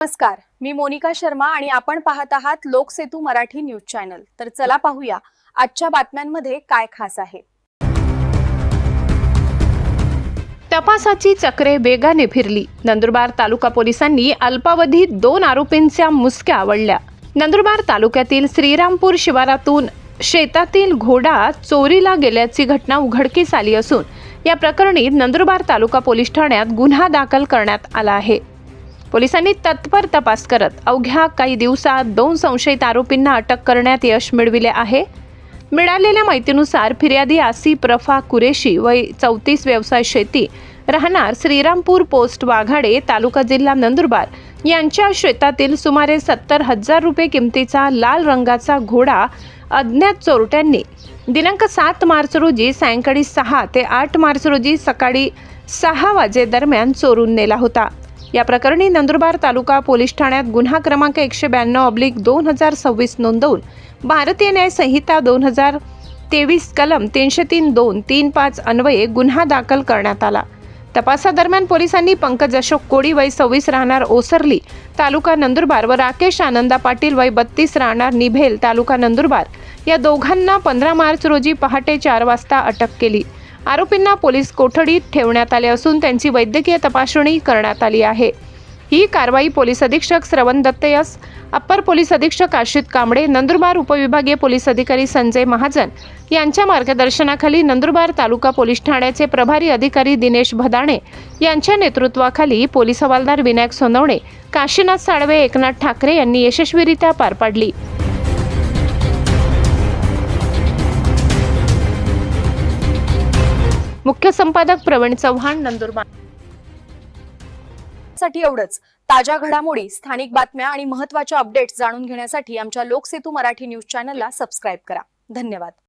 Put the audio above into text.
नमस्कार, मी मोनिका शर्मा आणि आपण पाहत आहात लोकसेतू मराठी न्यूज चॅनल। तर चला पाहूया आजच्या बातम्यांमध्ये काय खास आहे। तपासाची चक्रे वेगाने फिरली। नंदुरबार तालुका पोलिसांनी अल्पावधीत 2 आरोपींच्या मुसक्या आवळल्या। नंदुरबार तालुक्यातील श्रीरामपूर शिवारातून शेतातील घोडा चोरीला गेल्याची घटना उघडकीस आली असून या प्रकरणी नंदुरबार तालुका पोलीस ठाण्यात गुन्हा दाखल करण्यात आला आहे। पोलिसांनी तत्पर तपास करत अवघ्या काही दिवसात 2 संशयित आरोपींना अटक करण्यात यश मिळविले आहे। मिळालेल्या माहितीनुसार फिर्यादी आसिफ रफा कुरेशी वय 34 व्यवसाय शेती राहणार श्रीरामपूर पोस्ट वाघाडे तालुका जिल्हा नंदुरबार यांच्या शेतातील सुमारे 70,000 रुपये किमतीचा लाल रंगाचा घोडा अज्ञात चोरट्यांनी दिनांक 7 मार्च रोजी सायंकाळी 6 ते 8 मार्च रोजी सकाळी 6 वाजेदरम्यान चोरून नेला होता। या प्रकरणी नंदुरबार तालुका पोलीस ठाण्यात गुन्हा क्रमांक 192/2026 नोंदवून भारतीय न्याय संहिता 2023 कलम 303(2)(3)(5) अन्वये गुन्हा दाखल करण्यात आला। तपासादरम्यान पोलिसांनी पंकज अशोक कोळी वय 26 राहणार ओसरली तालुका नंदुरबार व राकेश आनंदा पाटील वय 32 राहणार निभेल तालुका नंदुरबार या दोघांना 15 मार्च रोजी पहाटे 4 वाजता अटक केली। आरोपींना पोलीस कोठडीत ठेवण्यात आले असून त्यांची वैद्यकीय तपासणी करण्यात आली आहे। ही कारवाई पोलीस अधीक्षक श्रवण दत्त यस, अप्पर पोलीस अधीक्षक आशित कांबळे, नंदुरबार उपविभागीय पोलीस अधिकारी संजय महाजन यांच्या मार्गदर्शनाखाली नंदुरबार तालुका पोलीस ठाण्याचे प्रभारी अधिकारी दिनेश भदाणे यांच्या नेतृत्वाखाली पोलीस हवालदार विनायक सोनवणे, काशीनाथ साळवे, एकनाथ ठाकरे यांनी यशस्वीरित्या पार पाडली। मुख्य संपादक प्रवीण चव्हाण, नंदुरबार। साठी एवढंच। ताज्या घडामोडी, स्थानिक बातम्या आणि महत्त्वाच्या अपडेट्स जाणून घेण्यासाठी आमच्या लोकसेतू मराठी न्यूज चॅनलला सबस्क्राइब करा। धन्यवाद।